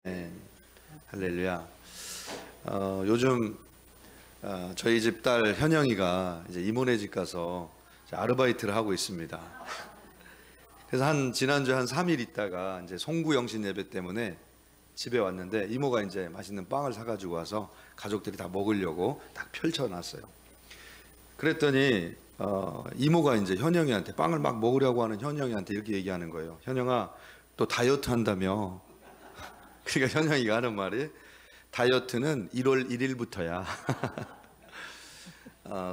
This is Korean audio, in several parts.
네, 할렐루야. 요즘 저희 집 딸 현영이가 이제 이모네 집 가서 이제 아르바이트를 하고 있습니다. 그래서 지난주에 한 3일 있다가 이제 송구 영신 예배 때문에 집에 왔는데 이모가 이제 맛있는 빵을 사가지고 와서 가족들이 다 먹으려고 딱 펼쳐놨어요. 그랬더니 이모가 이제 현영이한테 빵을 막 먹으려고 하는 현영이한테 이렇게 얘기하는 거예요. 현영아, 또 다이어트 한다며? 그러니까 현영이가 하는 말이, 다이어트는 1월 1일부터야.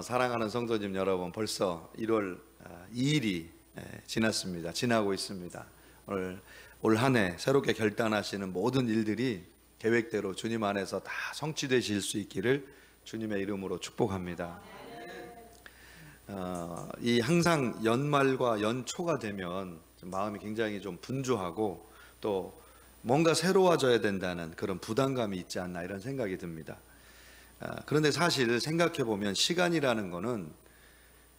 사랑하는 성도님 여러분, 벌써 1월 2일이 지났습니다. 지나고 있습니다. 올 한 해 새롭게 결단하시는 모든 일들이 계획대로 주님 안에서 다 성취되실 수 있기를 주님의 이름으로 축복합니다. 이 항상 연말과 연초가 되면 마음이 굉장히 좀 분주하고 또 뭔가 새로워져야 된다는 그런 부담감이 있지 않나, 이런 생각이 듭니다. 그런데 사실 생각해 보면 시간이라는 거는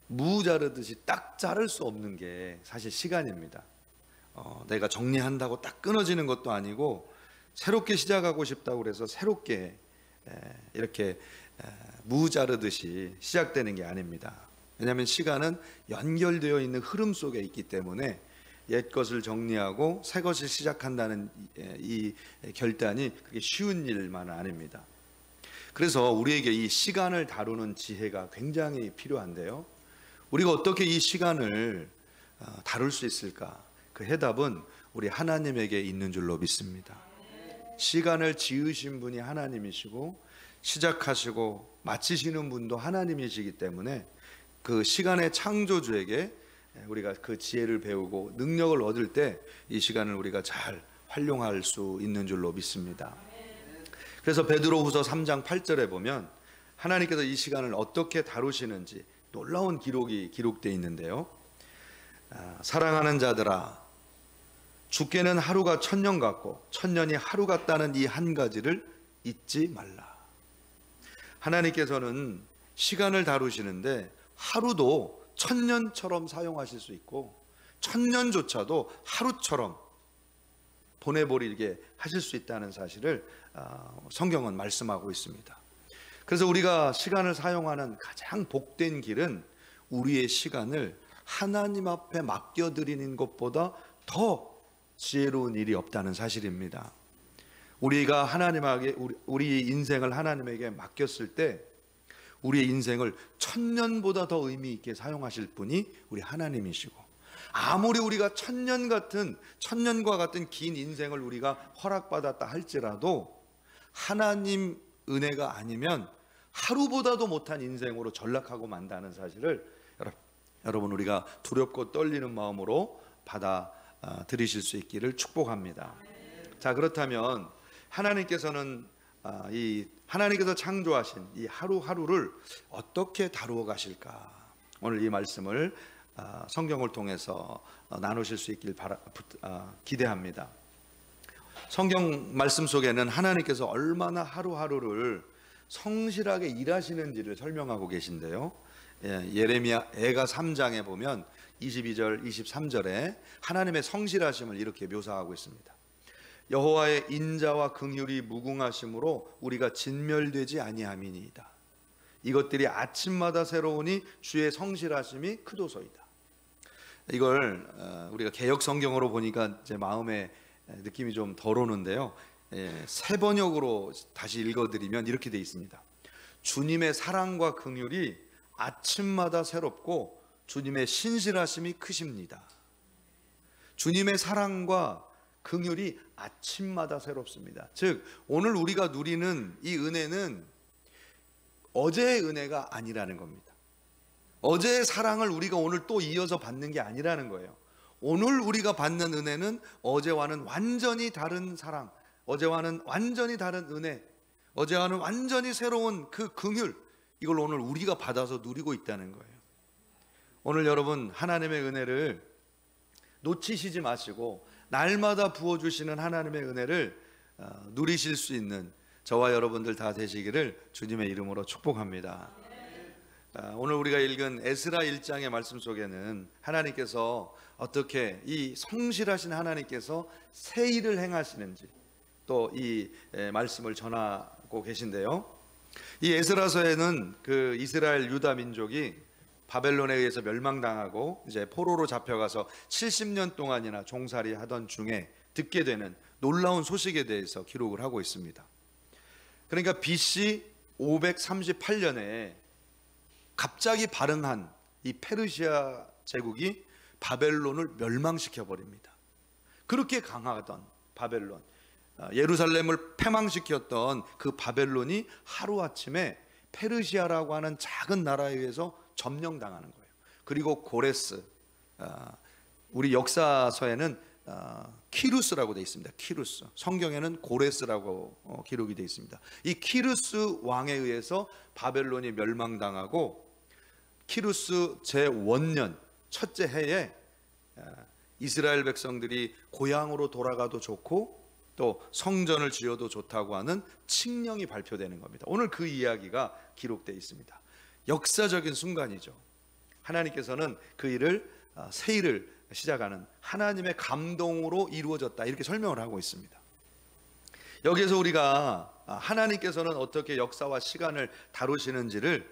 무 자르듯이 딱 자를 수 없는 게 사실 시간입니다. 내가 정리한다고 딱 끊어지는 것도 아니고, 새롭게 시작하고 싶다고 그래서 새롭게 이렇게 무 자르듯이 시작되는 게 아닙니다. 왜냐하면 시간은 연결되어 있는 흐름 속에 있기 때문에 옛 것을 정리하고 새 것을 시작한다는 이 결단이 그렇게 쉬운 일만은 아닙니다. 그래서 우리에게 이 시간을 다루는 지혜가 굉장히 필요한데요, 우리가 어떻게 이 시간을 다룰 수 있을까? 그 해답은 우리 하나님에게 있는 줄로 믿습니다. 시간을 지으신 분이 하나님이시고 시작하시고 마치시는 분도 하나님이시기 때문에 그 시간의 창조주에게 우리가 그 지혜를 배우고 능력을 얻을 때 이 시간을 우리가 잘 활용할 수 있는 줄로 믿습니다. 그래서 베드로후서 3장 8절에 보면 하나님께서 이 시간을 어떻게 다루시는지 놀라운 기록이 기록되어 있는데요, 사랑하는 자들아, 주께는 하루가 1000년 같고 1000년이 하루 같다는 이 한 가지를 잊지 말라. 하나님께서는 시간을 다루시는데 하루도 1000년처럼 사용하실 수 있고 1000년조차도 하루처럼 보내버리게 하실 수 있다는 사실을 성경은 말씀하고 있습니다. 그래서 우리가 시간을 사용하는 가장 복된 길은 우리의 시간을 하나님 앞에 맡겨드리는 것보다 더 지혜로운 일이 없다는 사실입니다. 우리가 하나님에게, 우리 인생을 하나님에게 맡겼을 때 우리의 인생을 1000년보다 더 의미 있게 사용하실 분이 우리 하나님이시고, 아무리 우리가 1000년과 같은 긴 인생을 우리가 허락받았다 할지라도 하나님 은혜가 아니면 하루보다도 못한 인생으로 전락하고 만다는 사실을 여러분 우리가 두렵고 떨리는 마음으로 받아들이실 수 있기를 축복합니다. 자, 그렇다면 하나님께서는 하나님께서 창조하신 이 하루하루를 어떻게 다루어 가실까? 오늘 이 말씀을 성경을 통해서 나누실 수 있길 기대합니다. 성경 말씀 속에는 하나님께서 얼마나 하루하루를 성실하게 일하시는지를 설명하고 계신데요, 예레미야 애가 3장에 보면 22절 23절에 하나님의 성실하심을 이렇게 묘사하고 있습니다. 여호와의 인자와 긍휼이 무궁하심으로 우리가 진멸되지 아니함이니이다. 이것들이 아침마다 새로우니 주의 성실하심이 크도소이다. 이걸 우리가 개역 성경으로 보니까 제 마음에 느낌이 좀 덜 오는데요, 새 번역으로 다시 읽어드리면 이렇게 되어 있습니다. 주님의 사랑과 긍휼이 아침마다 새롭고 주님의 신실하심이 크십니다. 주님의 사랑과 긍휼이 아침마다 새롭습니다. 즉 오늘 우리가 누리는 이 은혜는 어제의 은혜가 아니라는 겁니다. 어제의 사랑을 우리가 오늘 또 이어서 받는 게 아니라는 거예요. 오늘 우리가 받는 은혜는 어제와는 완전히 다른 사랑, 어제와는 완전히 다른 은혜, 어제와는 완전히 새로운 그 긍휼, 이걸 오늘 우리가 받아서 누리고 있다는 거예요. 오늘 여러분 하나님의 은혜를 놓치시지 마시고 날마다 부어주시는 하나님의 은혜를 누리실 수 있는 저와 여러분들 다 되시기를 주님의 이름으로 축복합니다. 오늘 우리가 읽은 에스라 1장의 말씀 속에는 하나님께서 어떻게 이 성실하신 하나님께서 새 일을 행하시는지, 또 이 말씀을 전하고 계신데요. 이 에스라서에는 그 이스라엘 유다 민족이 바벨론에 의해서 멸망당하고 이제 포로로 잡혀가서 70년 동안이나 종살이 하던 중에 듣게 되는 놀라운 소식에 대해서 기록을 하고 있습니다. 그러니까 BC 538년에 갑자기 발흥한 이 페르시아 제국이 바벨론을 멸망시켜 버립니다. 그렇게 강하던 바벨론, 예루살렘을 패망시켰던 그 바벨론이 하루아침에 페르시아라고 하는 작은 나라에 의해서 점령당하는 거예요. 그리고 고레스, 우리 역사서에는 키루스라고 되어 있습니다. 키루스, 성경에는 고레스라고 기록이 되어 있습니다. 이 키루스 왕에 의해서 바벨론이 멸망당하고, 키루스 제1년 첫째 해에 이스라엘 백성들이 고향으로 돌아가도 좋고 또 성전을 지어도 좋다고 하는 칙령이 발표되는 겁니다. 오늘 그 이야기가 기록되어 있습니다. 역사적인 순간이죠. 하나님께서는 그 일을 새 일을 시작하는 하나님의 감동으로 이루어졌다, 이렇게 설명을 하고 있습니다. 여기에서 우리가 하나님께서는 어떻게 역사와 시간을 다루시는지를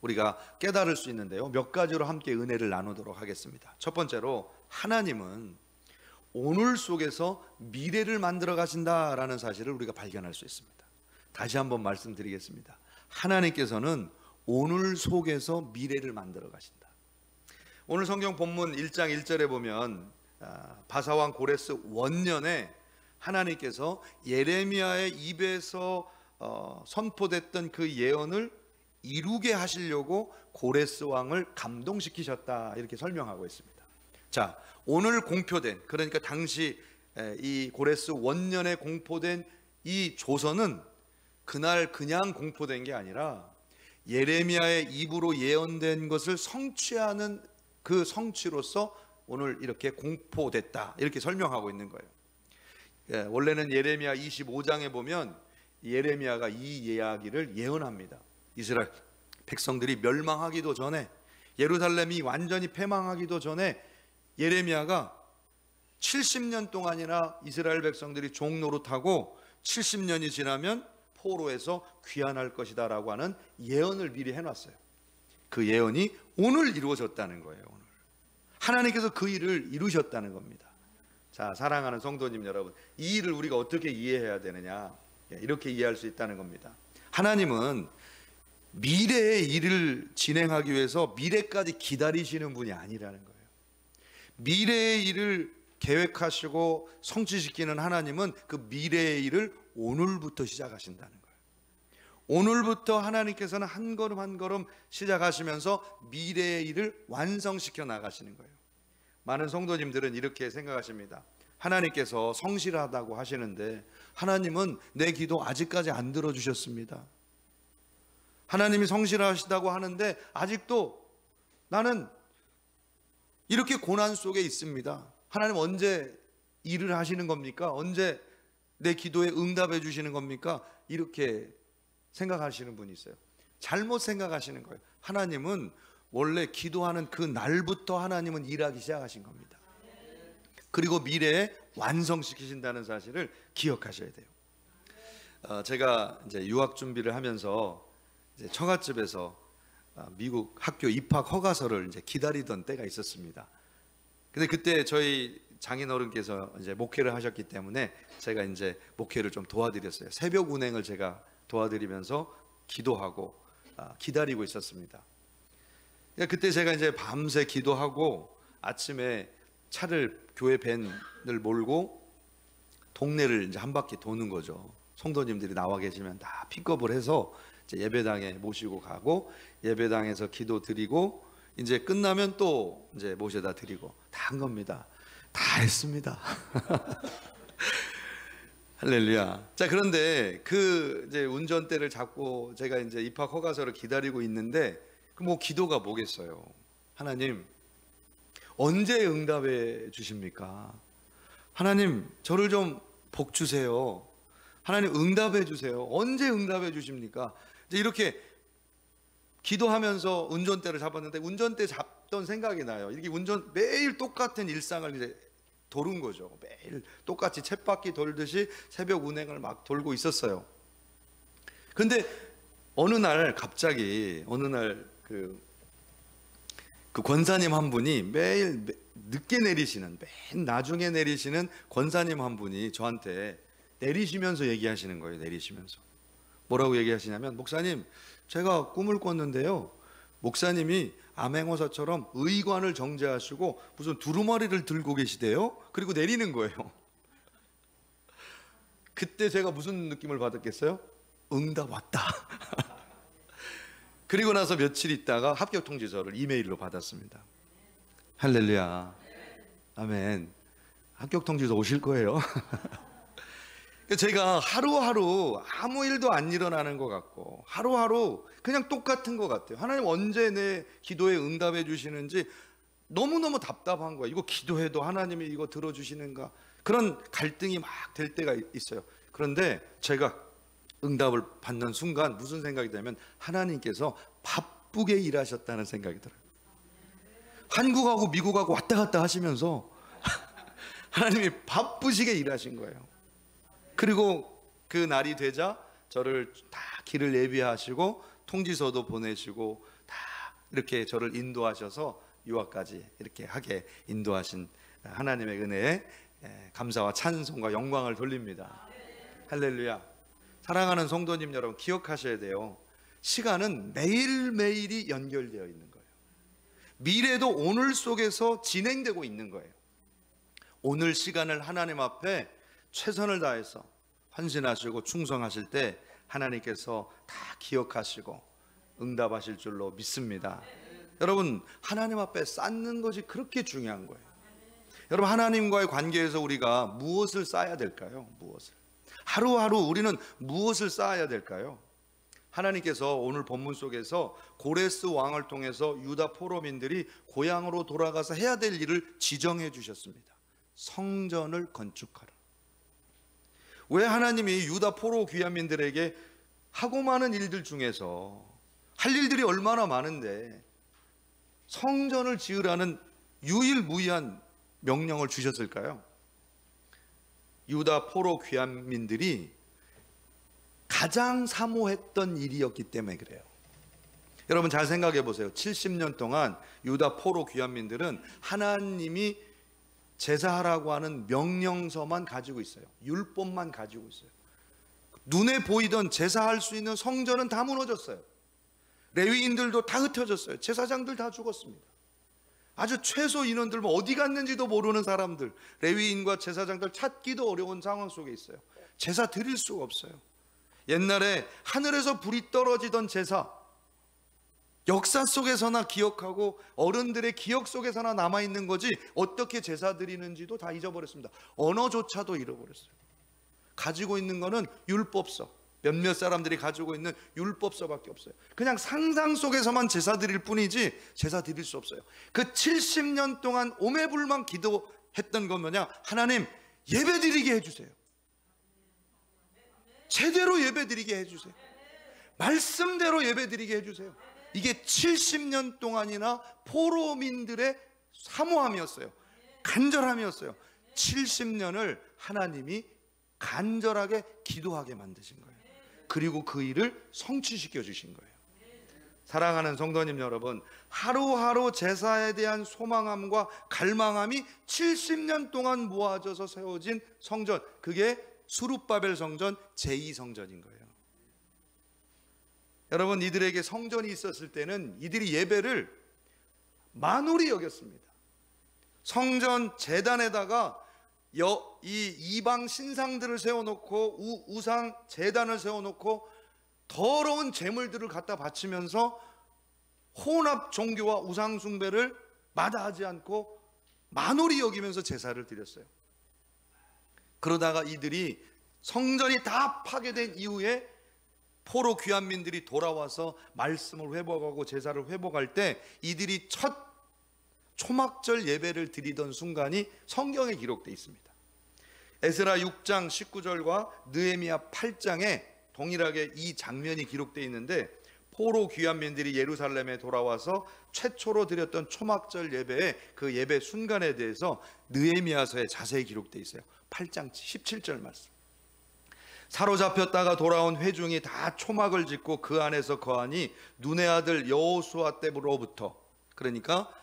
우리가 깨달을 수 있는데요, 몇 가지로 함께 은혜를 나누도록 하겠습니다. 첫 번째로, 하나님은 오늘 속에서 미래를 만들어 가신다라는 사실을 우리가 발견할 수 있습니다. 다시 한번 말씀드리겠습니다. 하나님께서는 오늘 속에서 미래를 만들어 가신다. 오늘 성경 본문 1장 1절에 보면 바사왕 고레스 원년에 하나님께서 예레미야의 입에서 선포됐던 그 예언을 이루게 하시려고 고레스 왕을 감동시키셨다, 이렇게 설명하고 있습니다. 자, 오늘 공표된, 그러니까 당시 이 고레스 원년에 공포된 이 조서는 그날 그냥 공포된 게 아니라 예레미야의 입으로 예언된 것을 성취하는 그 성취로서 오늘 이렇게 공포됐다, 이렇게 설명하고 있는 거예요. 원래는 예레미야 25장에 보면 예레미야가 이 이야기를 예언합니다. 이스라엘 백성들이 멸망하기도 전에, 예루살렘이 완전히 패망하기도 전에 예레미야가 70년 동안이나 이스라엘 백성들이 종노릇하고 70년이 지나면 포로에서 귀환할 것이다 라고 하는 예언을 미리 해놨어요. 그 예언이 오늘 이루어졌다는 거예요. 오늘 하나님께서 그 일을 이루셨다는 겁니다. 자, 사랑하는 성도님 여러분, 이 일을 우리가 어떻게 이해해야 되느냐, 이렇게 이해할 수 있다는 겁니다. 하나님은 미래의 일을 진행하기 위해서 미래까지 기다리시는 분이 아니라는 거예요. 미래의 일을 계획하시고 성취시키는 하나님은 그 미래의 일을 오늘부터 시작하신다는 거예요. 오늘부터 하나님께서는 한 걸음 한 걸음 시작하시면서 미래의 일을 완성시켜 나가시는 거예요. 많은 성도님들은 이렇게 생각하십니다. 하나님께서 성실하다고 하시는데 하나님은 내 기도 아직까지 안 들어주셨습니다. 하나님이 성실하시다고 하는데 아직도 나는 이렇게 고난 속에 있습니다. 하나님 언제 일을 하시는 겁니까? 언제 내 기도에 응답해 주시는 겁니까? 이렇게 생각하시는 분이 있어요. 잘못 생각하시는 거예요. 하나님은 원래 기도하는 그 날부터 하나님은 일하기 시작하신 겁니다. 그리고 미래에 완성시키신다는 사실을 기억하셔야 돼요. 제가 이제 유학 준비를 하면서 이제 처갓집에서 미국 학교 입학 허가서를 이제 기다리던 때가 있었습니다. 근데 그때 저희 장인어른께서 이제 목회를 하셨기 때문에 제가 이제 목회를 좀 도와드렸어요. 새벽 운행을 제가 도와드리면서 기도하고 기다리고 있었습니다. 그때 제가 이제 밤새 기도하고 아침에 차를, 교회 밴을 몰고 동네를 이제 한 바퀴 도는 거죠. 성도님들이 나와 계시면 다 픽업을 해서 이제 예배당에 모시고 가고, 예배당에서 기도 드리고, 이제 끝나면 또 이제 모셔다 드리고 다 한 겁니다. 다 했습니다. 할렐루야. 자, 그런데 그 이제 운전대를 잡고 제가 이제 입학 허가서를 기다리고 있는데 그 뭐 기도가 뭐겠어요? 하나님 언제 응답해 주십니까? 하나님 저를 좀 복 주세요. 하나님 응답해 주세요. 언제 응답해 주십니까? 이제 이렇게 기도하면서 운전대를 잡았는데 운전대 잡던 생각이 나요. 이렇게 매일 똑같은 일상을 이제 도는 거죠. 매일 똑같이 쳇바퀴 돌듯이 새벽 운행을 막 돌고 있었어요. 근데 어느 날 갑자기 그 권사님 한 분이 매일 늦게 내리시는, 맨 나중에 내리시는 권사님 한 분이 저한테 내리시면서 얘기하시는 거예요. 내리시면서 뭐라고 얘기하시냐면, 목사님, 제가 꿈을 꿨는데요, 목사님이 암행어사처럼 의관을 정제하시고 무슨 두루마리를 들고 계시대요. 그리고 내리는 거예요. 그때 제가 무슨 느낌을 받았겠어요? 응답 왔다. 그리고 나서 며칠 있다가 합격 통지서를 이메일로 받았습니다. 할렐루야. 아멘. 합격 통지서 오실 거예요. 제가 하루하루 아무 일도 안 일어나는 것 같고, 하루하루 그냥 똑같은 것 같아요. 하나님 언제 내 기도에 응답해 주시는지 너무너무 답답한 거예요. 이거 기도해도 하나님이 이거 들어주시는가, 그런 갈등이 막 될 때가 있어요. 그런데 제가 응답을 받는 순간 무슨 생각이 들냐면, 하나님께서 바쁘게 일하셨다는 생각이 들어요. 한국하고 미국하고 왔다 갔다 하시면서 하나님이 바쁘시게 일하신 거예요. 그리고 그 날이 되자 저를 다 길을 예비하시고 통지서도 보내시고 다 이렇게 저를 인도하셔서 유학까지 이렇게 하게 인도하신 하나님의 은혜에 감사와 찬송과 영광을 돌립니다. 할렐루야. 사랑하는 성도님 여러분, 기억하셔야 돼요. 시간은 매일매일이 연결되어 있는 거예요. 미래도 오늘 속에서 진행되고 있는 거예요. 오늘 시간을 하나님 앞에 최선을 다해서 헌신하시고 충성하실 때 하나님께서 다 기억하시고 응답하실 줄로 믿습니다. 여러분, 하나님 앞에 쌓는 것이 그렇게 중요한 거예요. 여러분, 하나님과의 관계에서 우리가 무엇을 쌓아야 될까요? 무엇을? 하루하루 우리는 무엇을 쌓아야 될까요? 하나님께서 오늘 본문 속에서 고레스 왕을 통해서 유다 포로민들이 고향으로 돌아가서 해야 될 일을 지정해 주셨습니다. 성전을 건축하라. 왜 하나님이 유다 포로 귀환민들에게 하고 많은 일들 중에서 할 일들이 얼마나 많은데 성전을 지으라는 유일무이한 명령을 주셨을까요? 유다 포로 귀환민들이 가장 사모했던 일이었기 때문에 그래요. 여러분 잘 생각해 보세요. 70년 동안 유다 포로 귀환민들은 하나님이 제사하라고 하는 명령서만 가지고 있어요. 율법만 가지고 있어요. 눈에 보이던 제사할 수 있는 성전은 다 무너졌어요. 레위인들도 다 흩어졌어요. 제사장들 다 죽었습니다. 아주 최소 인원들, 어디 갔는지도 모르는 사람들, 레위인과 제사장들 찾기도 어려운 상황 속에 있어요. 제사 드릴 수가 없어요. 옛날에 하늘에서 불이 떨어지던 제사, 역사 속에서나 기억하고 어른들의 기억 속에서나 남아있는 거지, 어떻게 제사 드리는지도 다 잊어버렸습니다. 언어조차도 잃어버렸어요. 가지고 있는 거는 율법서, 몇몇 사람들이 가지고 있는 율법서밖에 없어요. 그냥 상상 속에서만 제사 드릴 뿐이지 제사 드릴 수 없어요. 그 70년 동안 오매불만 기도했던 건 뭐냐? 하나님, 예배 드리게 해주세요. 제대로 예배 드리게 해주세요. 말씀대로 예배 드리게 해주세요. 이게 70년 동안이나 포로민들의 사모함이었어요. 간절함이었어요. 70년을 하나님이 간절하게 기도하게 만드신 거예요. 그리고 그 일을 성취시켜 주신 거예요. 사랑하는 성도님 여러분, 하루하루 제사에 대한 소망함과 갈망함이 70년 동안 모아져서 세워진 성전, 그게 수룹바벨 성전 제2성전인 거예요. 여러분, 이들에게 성전이 있었을 때는 이들이 예배를 만홀히 여겼습니다. 성전 제단에다가 이 이방 신상들을 세워놓고 우상 제단을 세워놓고 더러운 제물들을 갖다 바치면서 혼합 종교와 우상 숭배를 마다하지 않고 만홀히 여기면서 제사를 드렸어요. 그러다가 이들이 성전이 다 파괴된 이후에 포로 귀환민들이 돌아와서 말씀을 회복하고 제사를 회복할 때 이들이 첫 초막절 예배를 드리던 순간이 성경에 기록되어 있습니다. 에스라 6장 19절과 느헤미야 8장에 동일하게 이 장면이 기록되어 있는데, 포로 귀환민들이 예루살렘에 돌아와서 최초로 드렸던 초막절 예배의 그 예배 순간에 대해서 느헤미야서에 자세히 기록되어 있어요. 8장 17절 말씀. 사로잡혔다가 돌아온 회중이 다 초막을 짓고 그 안에서 거하니 눈의 아들 여호수아 때로부터, 그러니까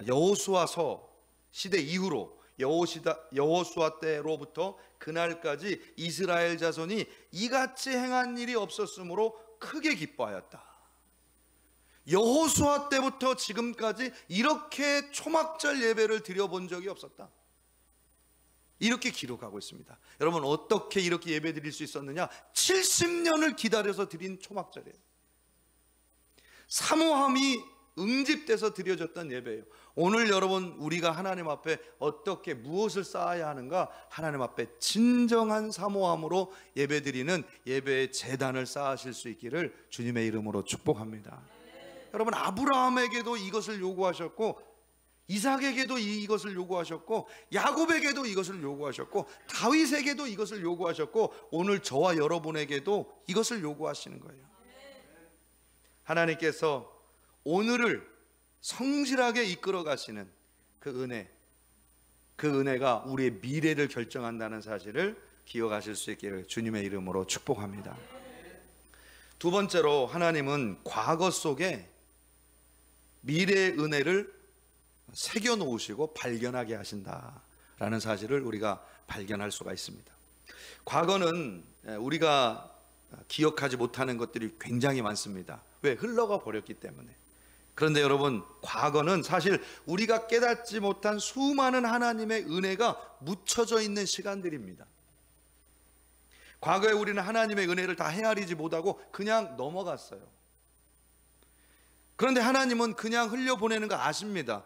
여호수아서 시대 이후로 여호수아 때로부터 그날까지 이스라엘 자손이 이같이 행한 일이 없었으므로 크게 기뻐하였다. 여호수아 때부터 지금까지 이렇게 초막절 예배를 드려본 적이 없었다. 이렇게 기록하고 있습니다. 여러분, 어떻게 이렇게 예배 드릴 수 있었느냐? 70년을 기다려서 드린 초막절이에요. 사모함이 응집돼서 드려졌던 예배예요. 오늘 여러분, 우리가 하나님 앞에 어떻게 무엇을 쌓아야 하는가? 하나님 앞에 진정한 사모함으로 예배 드리는 예배의 제단을 쌓으실 수 있기를 주님의 이름으로 축복합니다. 여러분, 아브라함에게도 이것을 요구하셨고, 이삭에게도 이것을 요구하셨고, 야곱에게도 이것을 요구하셨고, 다윗에게도 이것을 요구하셨고, 오늘 저와 여러분에게도 이것을 요구하시는 거예요. 하나님께서 오늘을 성실하게 이끌어 가시는 그 은혜가 우리의 미래를 결정한다는 사실을 기억하실 수 있기를 주님의 이름으로 축복합니다. 두 번째로, 하나님은 과거 속에 미래의 은혜를 새겨 놓으시고 발견하게 하신다라는 사실을 우리가 발견할 수가 있습니다. 과거는 우리가 기억하지 못하는 것들이 굉장히 많습니다. 왜? 흘러가 버렸기 때문에. 그런데 여러분, 과거는 사실 우리가 깨닫지 못한 수많은 하나님의 은혜가 묻혀져 있는 시간들입니다. 과거에 우리는 하나님의 은혜를 다 헤아리지 못하고 그냥 넘어갔어요. 그런데 하나님은 그냥 흘려보내는 거 아십니다.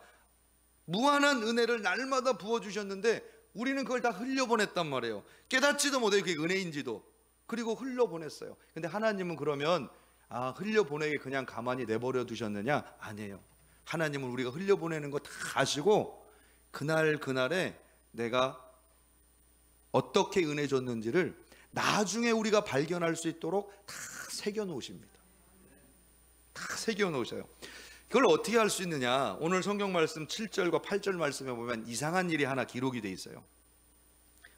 무한한 은혜를 날마다 부어주셨는데 우리는 그걸 다 흘려보냈단 말이에요. 깨닫지도 못해요. 그게 은혜인지도. 그리고 흘려보냈어요. 근데 하나님은 그러면 흘려보내게 그냥 가만히 내버려 두셨느냐? 아니에요. 하나님은 우리가 흘려보내는 거 다 아시고 그날에 내가 어떻게 은혜 줬는지를 나중에 우리가 발견할 수 있도록 다 새겨 놓으십니다. 다 새겨 놓으셔요. 그걸 어떻게 할 수 있느냐? 오늘 성경 말씀 7절과 8절 말씀에 보면 이상한 일이 하나 기록이 돼 있어요.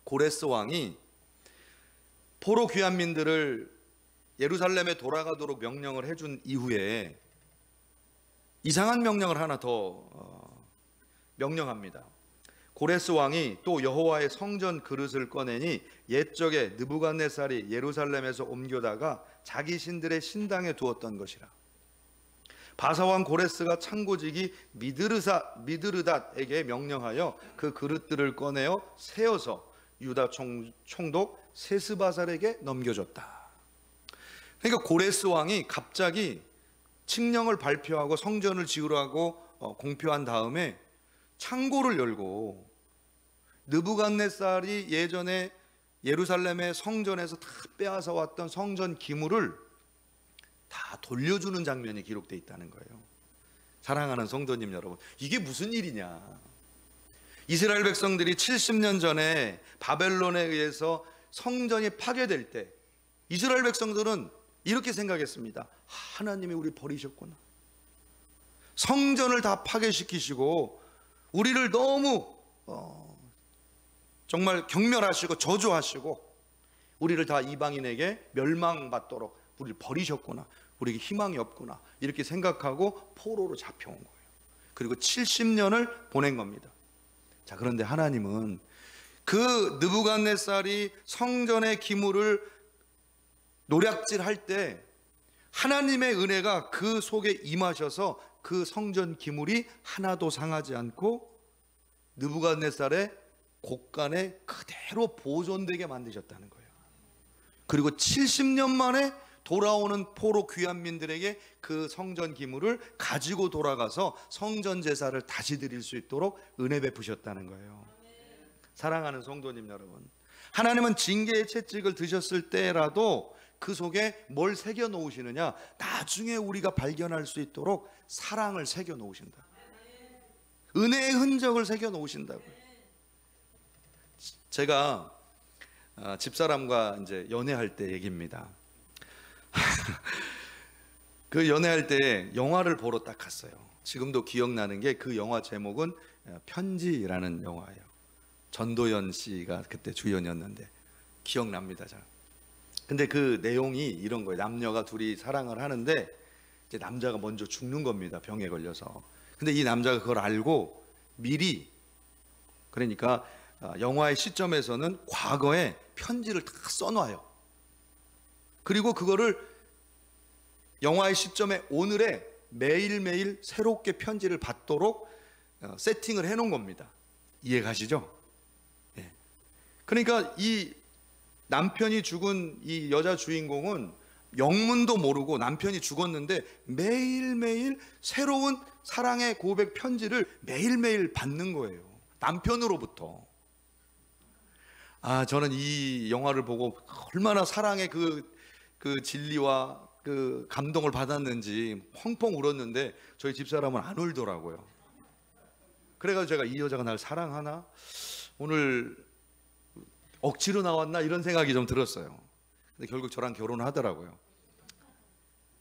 고레스 왕이 포로 귀환민들을 예루살렘에 돌아가도록 명령을 해준 이후에 이상한 명령을 하나 더 명령합니다. 고레스 왕이 또 여호와의 성전 그릇을 꺼내니 옛적에 느부갓네살이 예루살렘에서 옮겨다가 자기 신들의 신당에 두었던 것이라. 바사왕 고레스가 창고지기 미드르닷에게 명령하여 그 그릇들을 꺼내어 세어서 유다 총독 세스바살에게 넘겨줬다. 그러니까 고레스 왕이 갑자기 칙령을 발표하고 성전을 지으라고 공표한 다음에 창고를 열고 느부갓네살이 예전에 예루살렘의 성전에서 다 빼앗아 왔던 성전 기물을 다 돌려주는 장면이 기록되어 있다는 거예요. 사랑하는 성도님 여러분, 이게 무슨 일이냐? 이스라엘 백성들이 70년 전에 바벨론에 의해서 성전이 파괴될 때 이스라엘 백성들은 이렇게 생각했습니다. 하나님이 우리 버리셨구나. 성전을 다 파괴시키시고 우리를 너무 정말 경멸하시고 저주하시고 우리를 다 이방인에게 멸망받도록 우리를 버리셨구나. 우리에게 희망이 없구나. 이렇게 생각하고 포로로 잡혀온 거예요. 그리고 70년을 보낸 겁니다. 자, 그런데 하나님은 그 느부갓네살이 성전의 기물을 노략질할 때 하나님의 은혜가 그 속에 임하셔서 그 성전 기물이 하나도 상하지 않고 느부갓네살의 곳간에 그대로 보존되게 만드셨다는 거예요. 그리고 70년 만에 돌아오는 포로 귀환민들에게 그 성전 기물을 가지고 돌아가서 성전 제사를 다시 드릴 수 있도록 은혜 베푸셨다는 거예요. 사랑하는 성도님 여러분, 하나님은 징계의 채찍을 드셨을 때라도 그 속에 뭘 새겨 놓으시느냐? 나중에 우리가 발견할 수 있도록 사랑을 새겨 놓으신다. 은혜의 흔적을 새겨 놓으신다고요. 제가 집사람과 이제 연애할 때 얘기입니다. 그 연애할 때 영화를 보러 딱 갔어요. 지금도 기억나는 게 그 영화 제목은 편지라는 영화예요. 전도연 씨가 그때 주연이었는데 기억납니다. 잘. 근데 그 내용이 이런 거예요. 남녀가 둘이 사랑을 하는데 이제 남자가 먼저 죽는 겁니다. 병에 걸려서. 근데 이 남자가 그걸 알고 미리, 그러니까 영화의 시점에서는 과거에 편지를 다 써놔요. 그리고 그거를 영화의 시점에 오늘에 매일매일 새롭게 편지를 받도록 세팅을 해놓은 겁니다. 이해 가시죠? 네. 그러니까 이 남편이 죽은 이 여자 주인공은 영문도 모르고 남편이 죽었는데 매일매일 새로운 사랑의 고백 편지를 매일매일 받는 거예요. 남편으로부터. 저는 이 영화를 보고 얼마나 사랑의 그 진리와 그 감동을 받았는지 펑펑 울었는데 저희 집사람은 안 울더라고요. 그래가지고 제가 이 여자가 날 사랑하나? 오늘 억지로 나왔나? 이런 생각이 좀 들었어요. 근데 결국 저랑 결혼을 하더라고요.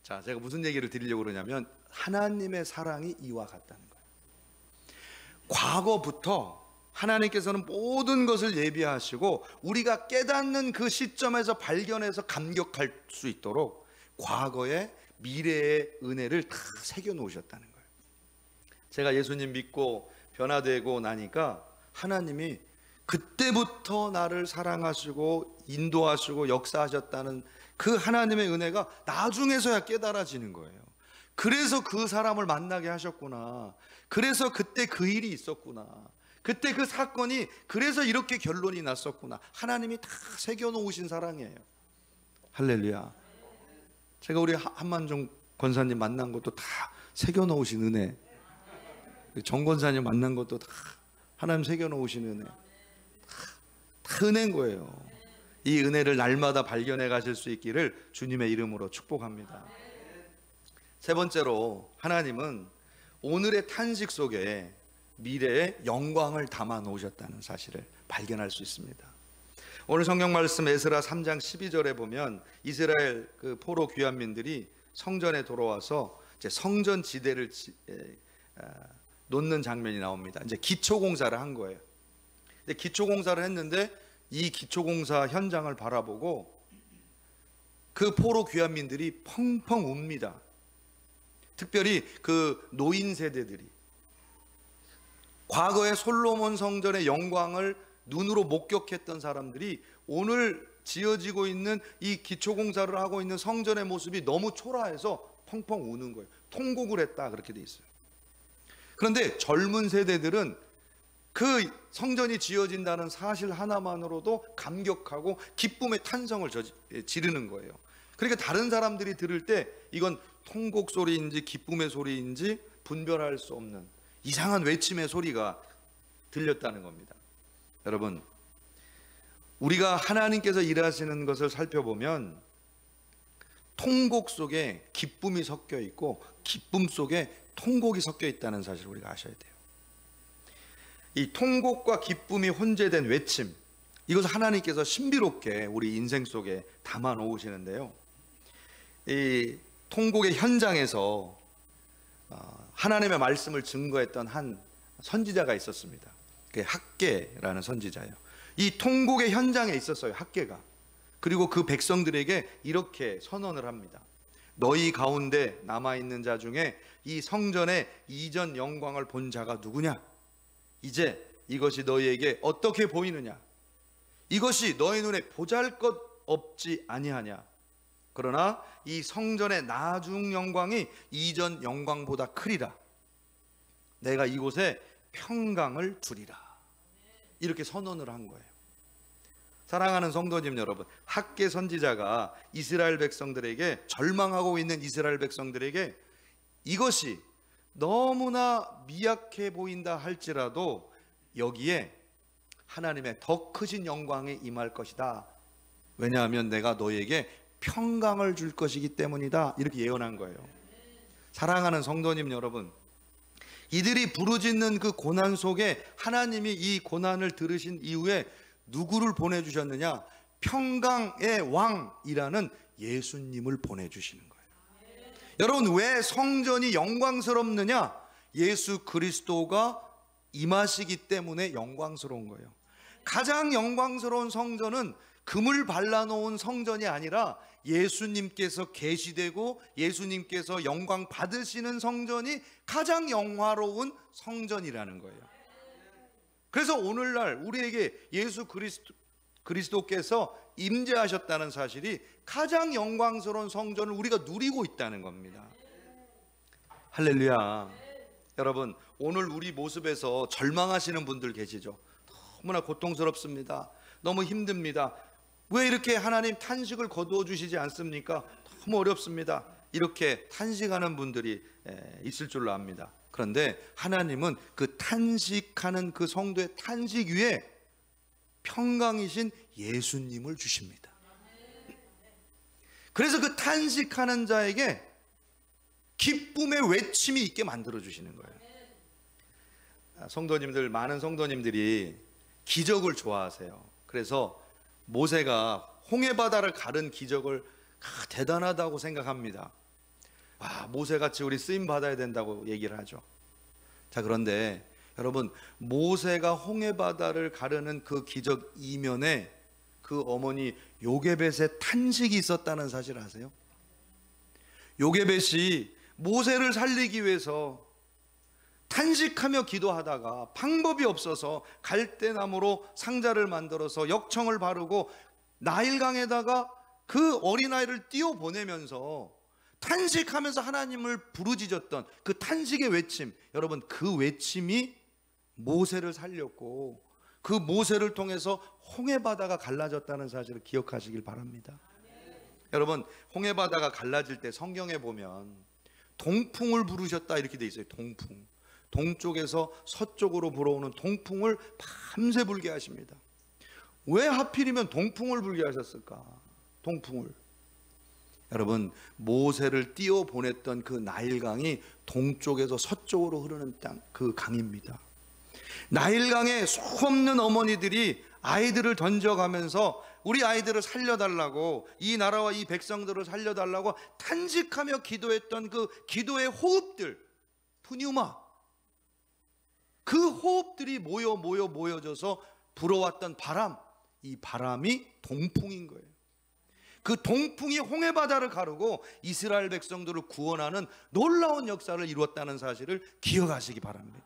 자, 제가 무슨 얘기를 드리려고 그러냐면 하나님의 사랑이 이와 같다는 거예요. 과거부터 하나님께서는 모든 것을 예비하시고 우리가 깨닫는 그 시점에서 발견해서 감격할 수 있도록 과거의 미래의 은혜를 다 새겨 놓으셨다는 거예요. 제가 예수님 믿고 변화되고 나니까 하나님이 그때부터 나를 사랑하시고 인도하시고 역사하셨다는 그 하나님의 은혜가 나중에서야 깨달아지는 거예요. 그래서 그 사람을 만나게 하셨구나. 그래서 그때 그 일이 있었구나. 그때 그 사건이 그래서 이렇게 결론이 났었구나. 하나님이 다 새겨놓으신 사랑이에요. 할렐루야. 제가 우리 한만종 권사님 만난 것도 다 새겨놓으신 은혜. 정 권사님 만난 것도 다 하나님 새겨놓으신 은혜. 다 은혜인 거예요. 이 은혜를 날마다 발견해 가실 수 있기를 주님의 이름으로 축복합니다. 세 번째로 하나님은 오늘의 탄식 속에 미래의 영광을 담아 놓으셨다는 사실을 발견할 수 있습니다. 오늘 성경 말씀 에스라 3장 12절에 보면 이스라엘 그 포로 귀환민들이 성전에 돌아와서 이제 성전 지대를 놓는 장면이 나옵니다. 이제 기초 공사를 한 거예요. 근데 기초 공사를 했는데 이 기초 공사 현장을 바라보고 그 포로 귀환민들이 펑펑 웁니다. 특별히 그 노인 세대들이 과거의 솔로몬 성전의 영광을 눈으로 목격했던 사람들이 오늘 지어지고 있는 이 기초공사를 하고 있는 성전의 모습이 너무 초라해서 펑펑 우는 거예요. 통곡을 했다 그렇게 돼 있어요. 그런데 젊은 세대들은 그 성전이 지어진다는 사실 하나만으로도 감격하고 기쁨의 탄성을 지르는 거예요. 그러니까 다른 사람들이 들을 때 이건 통곡 소리인지 기쁨의 소리인지 분별할 수 없는 이상한 외침의 소리가 들렸다는 겁니다. 여러분, 우리가 하나님께서 일하시는 것을 살펴보면 통곡 속에 기쁨이 섞여 있고 기쁨 속에 통곡이 섞여 있다는 사실을 우리가 아셔야 돼요. 이 통곡과 기쁨이 혼재된 외침, 이것을 하나님께서 신비롭게 우리 인생 속에 담아 놓으시는데요. 이 통곡의 현장에서 하나님의 말씀을 증거했던 한 선지자가 있었습니다. 그게 학개라는 선지자예요. 이 통곡의 현장에 있었어요. 학개가. 그리고 그 백성들에게 이렇게 선언을 합니다. 너희 가운데 남아있는 자 중에 이 성전의 이전 영광을 본 자가 누구냐? 이제 이것이 너희에게 어떻게 보이느냐? 이것이 너희 눈에 보잘것없지 아니하냐? 그러나 이 성전의 나중 영광이 이전 영광보다 크리라. 내가 이곳에 평강을 두리라. 이렇게 선언을 한 거예요. 사랑하는 성도님 여러분, 학개 선지자가 이스라엘 백성들에게, 절망하고 있는 이스라엘 백성들에게 이것이 너무나 미약해 보인다 할지라도 여기에 하나님의 더 크신 영광이 임할 것이다. 왜냐하면 내가 너에게 평강을 줄 것이기 때문이다. 이렇게 예언한 거예요. 사랑하는 성도님 여러분, 이들이 부르짖는 그 고난 속에 하나님이 이 고난을 들으신 이후에 누구를 보내주셨느냐? 평강의 왕이라는 예수님을 보내주시는 거예요. 여러분, 왜 성전이 영광스럽느냐? 예수 그리스도가 임하시기 때문에 영광스러운 거예요. 가장 영광스러운 성전은 금을 발라놓은 성전이 아니라 예수님께서 계시되고 예수님께서 영광 받으시는 성전이 가장 영화로운 성전이라는 거예요. 그래서 오늘날 우리에게 예수 그리스도께서 임재하셨다는 사실이 가장 영광스러운 성전을 우리가 누리고 있다는 겁니다. 할렐루야. 여러분, 오늘 우리 모습에서 절망하시는 분들 계시죠? 너무나 고통스럽습니다. 너무 힘듭니다. 왜 이렇게 하나님 탄식을 거두어 주시지 않습니까? 너무 어렵습니다. 이렇게 탄식하는 분들이 있을 줄로 압니다. 그런데 하나님은 그 탄식하는 그 성도의 탄식 위에 평강이신 예수님을 주십니다. 그래서 그 탄식하는 자에게 기쁨의 외침이 있게 만들어 주시는 거예요. 성도님들, 많은 성도님들이 기적을 좋아하세요. 그래서 모세가 홍해바다를 가른 기적을 대단하다고 생각합니다. 모세같이 우리 쓰임 받아야 된다고 얘기를 하죠. 자, 그런데 여러분, 모세가 홍해바다를 가르는 그 기적 이면에 그 어머니 요게벳의 탄식이 있었다는 사실 아세요? 요게벳이 모세를 살리기 위해서 탄식하며 기도하다가 방법이 없어서 갈대나무로 상자를 만들어서 역청을 바르고 나일강에다가 그 어린아이를 띄워보내면서 탄식하면서 하나님을 부르짖었던 그 탄식의 외침, 여러분, 그 외침이 모세를 살렸고 그 모세를 통해서 홍해바다가 갈라졌다는 사실을 기억하시길 바랍니다. 여러분, 홍해바다가 갈라질 때 성경에 보면 동풍을 부르셨다 이렇게 돼 있어요. 동풍. 동쪽에서 서쪽으로 불어오는 동풍을 밤새 불게 하십니다. 왜 하필이면 동풍을 불게 하셨을까? 동풍을. 여러분, 모세를 띄워 보냈던 그 나일강이 동쪽에서 서쪽으로 흐르는 땅, 그 강입니다. 나일강에 수없는 어머니들이 아이들을 던져가면서 우리 아이들을 살려달라고, 이 나라와 이 백성들을 살려달라고 탄식하며 기도했던 그 기도의 호흡들, 푸뉴마, 그 호흡들이 모여져서 불어왔던 바람, 이 바람이 동풍인 거예요. 그 동풍이 홍해바다를 가르고 이스라엘 백성들을 구원하는 놀라운 역사를 이루었다는 사실을 기억하시기 바랍니다.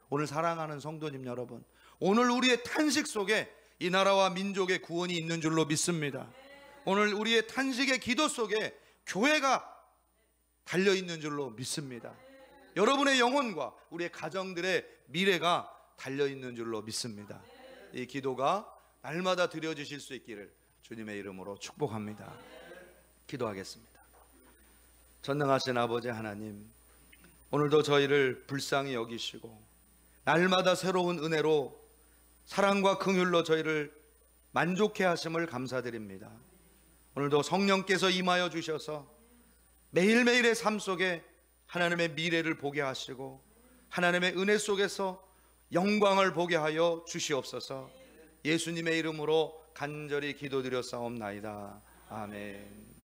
오늘 사랑하는 성도님 여러분, 오늘 우리의 탄식 속에 이 나라와 민족의 구원이 있는 줄로 믿습니다. 오늘 우리의 탄식의 기도 속에 교회가 달려있는 줄로 믿습니다. 여러분의 영혼과 우리의 가정들의 미래가 달려있는 줄로 믿습니다. 이 기도가 날마다 드려지실 수 있기를 주님의 이름으로 축복합니다. 기도하겠습니다. 전능하신 아버지 하나님, 오늘도 저희를 불쌍히 여기시고 날마다 새로운 은혜로 사랑과 긍휼로 저희를 만족해 하심을 감사드립니다. 오늘도 성령께서 임하여 주셔서 매일매일의 삶 속에 하나님의 미래를 보게 하시고 하나님의 은혜 속에서 영광을 보게 하여 주시옵소서. 예수님의 이름으로 간절히 기도드렸사옵나이다. 아멘.